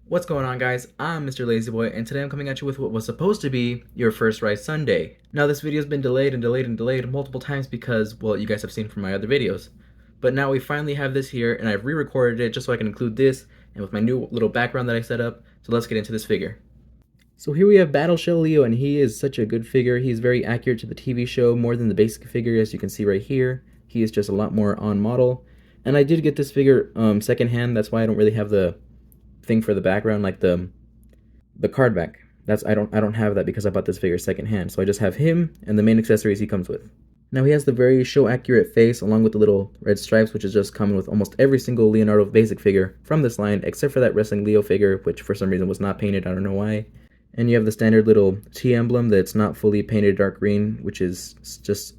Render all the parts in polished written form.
What's going on, guys? I'm Mr. Lazyboy, and today I'm coming at you with what was supposed to be your first Rise Sunday. Now, this video's been delayed and delayed and delayed multiple times because, well, you guys have seen from my other videos. But now we finally have this here, and I've re-recorded it just so I can include this, and with my new little background that I set up. So let's get into this figure. So here we have Battle Shell Leo, and he is such a good figure. He's very accurate to the TV show, more than the basic figure, as you can see right here. He is just a lot more on model. And I did get this figure secondhand, that's why I don't really have the thing for the background, like the card back. I don't have that because I bought this figure secondhand. So I just have him and the main accessories he comes with. Now he has the very show accurate face along with the little red stripes, which is just common with almost every single Leonardo basic figure from this line, except for that Wrestling Leo figure, which for some reason was not painted. I don't know why. And you have the standard little T emblem that's not fully painted dark green, which just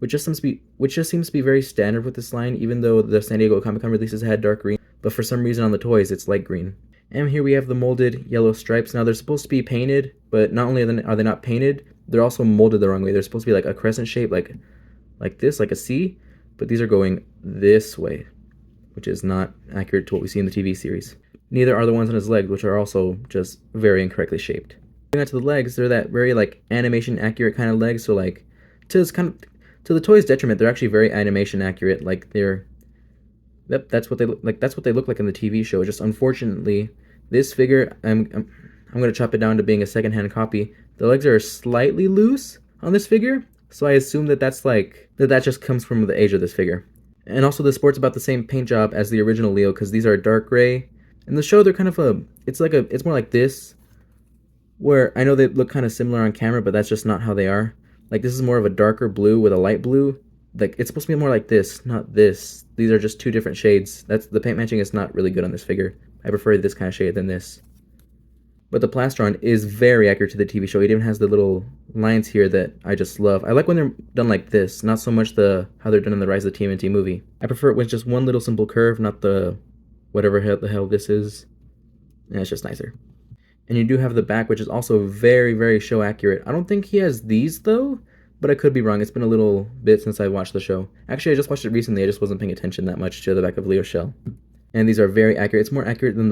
seems to be very standard with this line, even though the San Diego Comic-Con releases had dark green. But for some reason on the toys it's light green. And here we have the molded yellow stripes. Now they're supposed to be painted, but not only are they not painted, they're also molded the wrong way. They're supposed to be like a crescent shape, like this, like a C, but these are going this way, which is not accurate to what we see in the TV series. Neither are the ones on his legs, which are also just very incorrectly shaped. Going on to the legs, they're that very like animation accurate kind of legs. So like to the toy's detriment, they're actually very animation accurate. Like that's what they look like. That's what they look like in the TV show. Just unfortunately, this figure, I'm gonna chop it down to being a secondhand copy. The legs are slightly loose on this figure, so I assume that that just comes from the age of this figure. And also, the sport's about the same paint job as the original Leo because these are dark gray. In the show, they're kind of it's more like this, where I know they look kind of similar on camera, but that's just not how they are. Like this is more of a darker blue with a light blue. Like it's supposed to be more like this, not this. These are just two different shades. The paint matching is not really good on this figure. I prefer this kind of shade than this. But the plastron is very accurate to the TV show. It even has the little lines here that I just love. I like when they're done like this, not so much how they're done in the Rise of the TMNT movie. I prefer it with just one little simple curve, not the whatever the hell this is. And it's just nicer. And you do have the back, which is also very, very show accurate. I don't think he has these though, but I could be wrong. It's been a little bit since I watched the show. Actually, I just watched it recently. I just wasn't paying attention that much to the back of Leo's shell. And these are very accurate. It's more accurate than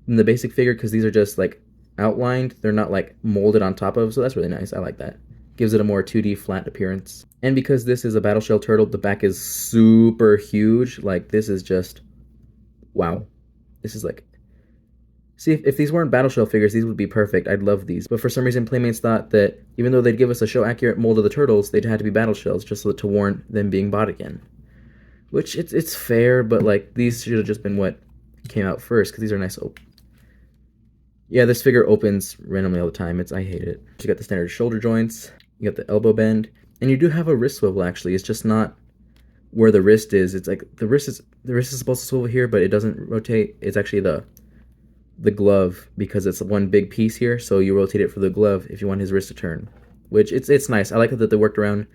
the basic figure because these are just like outlined. They're not like molded on top of, so that's really nice. I like that. Gives it a more 2D flat appearance. And because this is a Battle Shell turtle, the back is super huge. Like this is just, wow. This is like, see, if these weren't Battle Shell figures, these would be perfect. I'd love these. But for some reason, Playmates thought that even though they'd give us a show-accurate mold of the turtles, they'd have to be Battle Shells just so to warrant them being bought again. Which, it's fair, but like, these should have just been what came out first, because these are nice. Yeah, this figure opens randomly all the time. I hate it. You got the standard shoulder joints, you got the elbow bend, and you do have a wrist swivel, actually. It's just not where the wrist is. It's like, the wrist is supposed to swivel here, but it doesn't rotate. It's actually the glove, because it's one big piece here, so you rotate it for the glove if you want his wrist to turn, which it's nice. I like that they worked around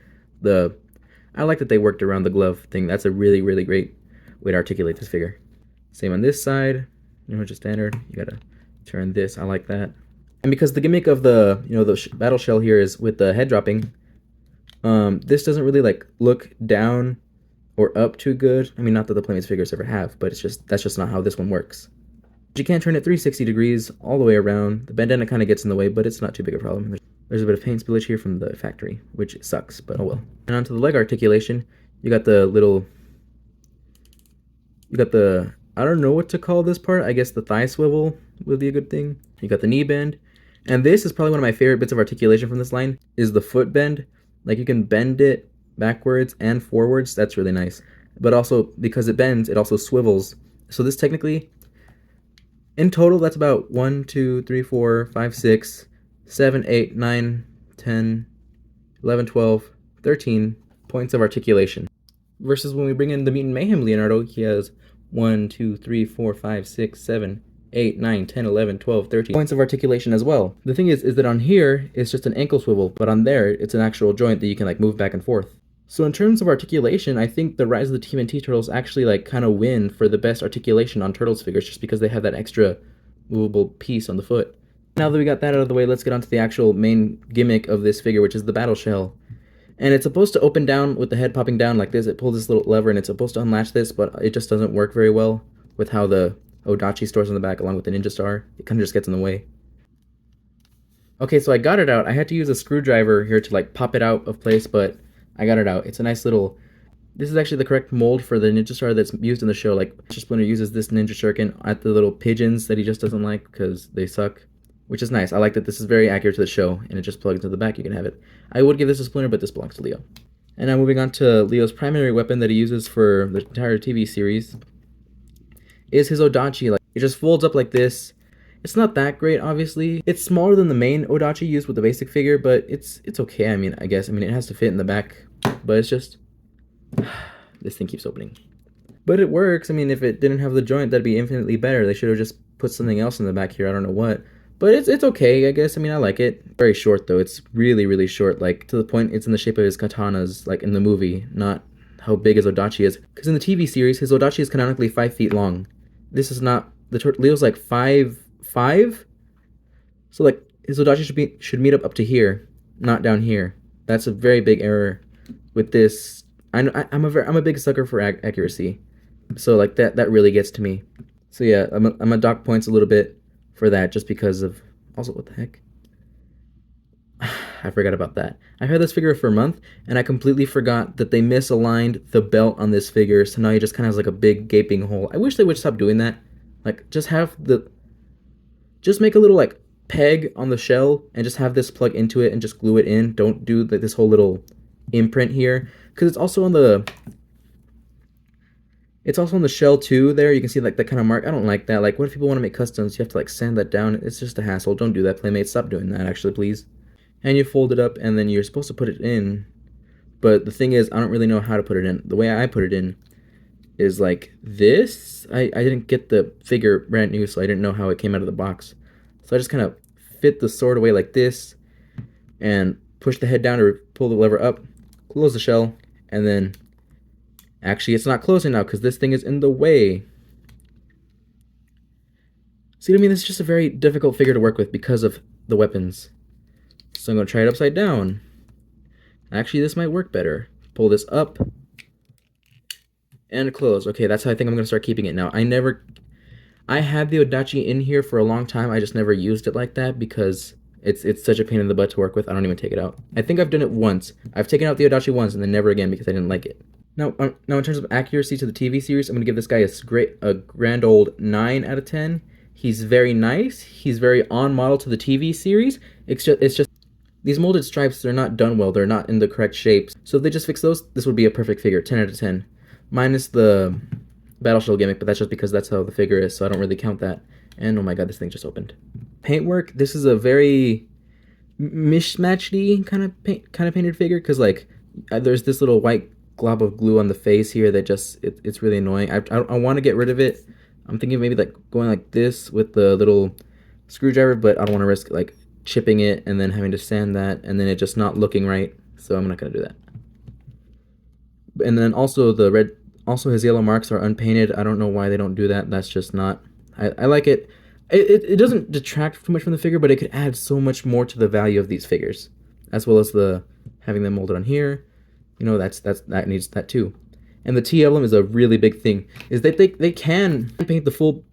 the glove thing. That's a really, really great way to articulate this figure. Same on this side, just standard. You gotta turn this. I like that. And because the gimmick of the battle shell here is with the head dropping, this doesn't really like look down or up too good. I mean, not that the Playmates figures ever have, but that's just not how this one works. You can't turn it 360 degrees all the way around. The bandana kind of gets in the way, but it's not too big a problem. There's a bit of paint spillage here from the factory, which sucks, but oh well. And onto the leg articulation, you got the, I don't know what to call this part. I guess the thigh swivel would be a good thing. You got the knee bend. And this is probably one of my favorite bits of articulation from this line, is the foot bend. Like you can bend it backwards and forwards. That's really nice. But also, because it bends, it also swivels. So this technically, in total, that's about 1, 2, 3, 4, 5, 6, 7, 8, 9, 10, 11, 12, 13 points of articulation. Versus when we bring in the Mutant Mayhem Leonardo, he has 1, 2, 3, 4, 5, 6, 7, 8, 9, 10, 11, 12, 13 points of articulation as well. The thing is that on here, it's just an ankle swivel, but on there, it's an actual joint that you can like move back and forth. So in terms of articulation, I think the Rise of the TMNT Turtles actually like kind of win for the best articulation on Turtles figures just because they have that extra movable piece on the foot. Now that we got that out of the way, let's get on to the actual main gimmick of this figure, which is the Battle Shell. And it's supposed to open down with the head popping down like this. It pulls this little lever and it's supposed to unlatch this, but it just doesn't work very well with how the Odachi stores on the back along with the Ninja Star. It kind of just gets in the way. Okay, so I got it out. I had to use a screwdriver here to like pop it out of place, but I got it out. It's a nice little... This is actually the correct mold for the Ninja Star that's used in the show. Like, Mr. Splinter uses this Ninja Shuriken at the little pigeons that he just doesn't like because they suck, which is nice. I like that this is very accurate to the show, and it just plugs into the back. You can have it. I would give this to Splinter, but this belongs to Leo. And now moving on to Leo's primary weapon that he uses for the entire TV series is his Odachi. Like, it just folds up like this. It's not that great, obviously. It's smaller than the main Odachi used with the basic figure, but it's okay. I mean, I guess. I mean, it has to fit in the back, but it's just... This thing keeps opening. But it works. I mean, if it didn't have the joint, that'd be infinitely better. They should have just put something else in the back here. I don't know what. But it's okay, I guess. I mean, I like it. Very short, though. It's really, really short. Like, to the point it's in the shape of his katanas, like in the movie, not how big his Odachi is. Because in the TV series, his Odachi is canonically 5 feet long. This is not... Leo's like 5'5". So, like, his Odachi should meet up to here, not down here. That's a very big error with this. I'm a big sucker for accuracy, so like that really gets to me. So yeah, I'm gonna dock points a little bit for that, just because of... Also, what the heck? I forgot about that. I've had this figure for a month, and I completely forgot that they misaligned the belt on this figure, so now he just kind of has like a big gaping hole. I wish they would stop doing that. Like, just make a little like peg on the shell and just have this plug into it and just glue it in. Don't do like this whole little imprint here, because it's also on the shell too. There you can see like that kind of mark. I don't like that. Like, what if people want to make customs? You have to like sand that down. It's just a hassle. Don't do that, Playmates. Stop doing that, actually, please. And you fold it up, and then you're supposed to put it in, but the thing is, I don't really know how to put it in. The way I put it in is like this. I didn't get the figure brand new, so I didn't know how it came out of the box. So I just kind of fit the sword away like this and push the head down or pull the lever up, close the shell, and then... Actually, it's not closing now because this thing is in the way. See what I mean? This is just a very difficult figure to work with because of the weapons. So I'm going to try it upside down. Actually, this might work better. Pull this up and close. Okay, that's how I think I'm going to start keeping it now. I had the Odachi in here for a long time. I just never used it like that because it's such a pain in the butt to work with. I don't even take it out. I think I've done it once. I've taken out the Odachi once and then never again because I didn't like it. Now in terms of accuracy to the TV series, I'm going to give this guy a grand old 9 out of 10. He's very nice. He's very on model to the TV series. It's just these molded stripes, they're not done well. They're not in the correct shapes. So if they just fix those, this would be a perfect figure. 10 out of 10. Minus the battle shell gimmick, but that's just because that's how the figure is, so I don't really count that. And oh my god, this thing just opened. Paintwork, this is a very mishmatchy kind of painted figure, because like there's this little white glob of glue on the face here that just it's really annoying. I want to get rid of it. I'm thinking maybe like going like this with the little screwdriver, but I don't want to risk like chipping it and then having to sand that and then it just not looking right, so I'm not gonna do that. And then also his yellow marks are unpainted. I don't know why they don't do that. That's just not... I like it. It doesn't detract too much from the figure, but it could add so much more to the value of these figures, as well as having them molded on here. You know, that needs that too. And the T emblem is a really big thing. Is that they can paint the full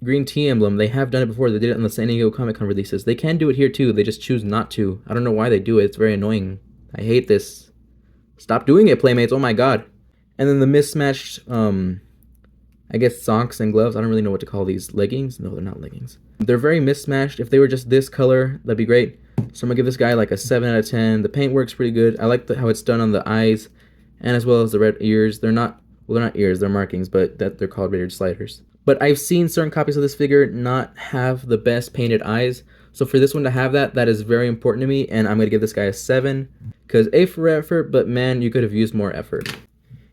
green T emblem. They have done it before. They did it on the San Diego Comic-Con releases. They can do it here too. They just choose not to. I don't know why they do it. It's very annoying. I hate this. Stop doing it, Playmates. Oh my god. And then the mismatched, I guess socks and gloves. I don't really know what to call these. Leggings? No, they're not leggings. They're very mismatched. If they were just this color, that'd be great. So I'm gonna give this guy like a 7 out of 10. The paint works pretty good. I like how it's done on the eyes, and as well as the red ears. They're not ears, they're markings, but they're called rated sliders. But I've seen certain copies of this figure not have the best painted eyes. So for this one to have that is very important to me, and I'm gonna give this guy a 7. Because A for effort, but man, you could have used more effort.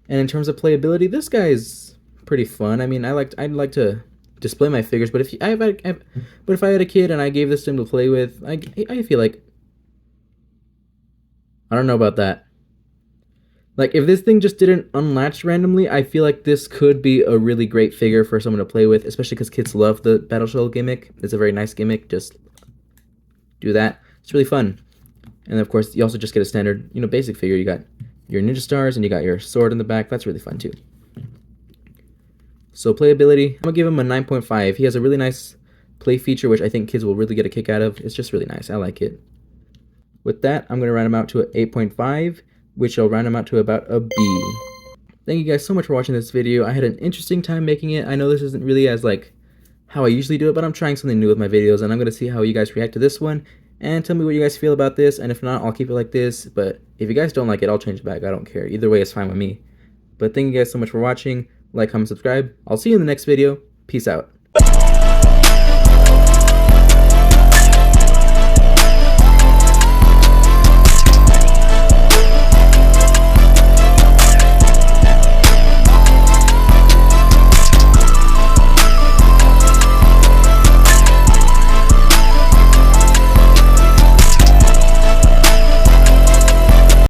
And in terms of playability, this guy's pretty fun. I mean, I'd like to display my figures, but if I had a kid and I gave this to him to play with, I feel like... I don't know about that. Like, if this thing just didn't unlatch randomly, I feel like this could be a really great figure for someone to play with, especially because kids love the battle shell gimmick. It's a very nice gimmick. Just do that. It's really fun. And of course, you also just get a standard, basic figure. You got your ninja stars and you got your sword in the back. That's really fun too. So playability, I'm gonna give him a 9.5. He has a really nice play feature, which I think kids will really get a kick out of. It's just really nice. I like it. With that, I'm gonna round him out to an 8.5, which will round him out to about a B. Thank you guys so much for watching this video. I had an interesting time making it. I know this isn't really as like how I usually do it, but I'm trying something new with my videos, and I'm gonna see how you guys react to this one, and tell me what you guys feel about this, and if not, I'll keep it like this, but if you guys don't like it, I'll change it back. I don't care. Either way, it's fine with me. But thank you guys so much for watching. Like, comment, subscribe. I'll see you in the next video. Peace out.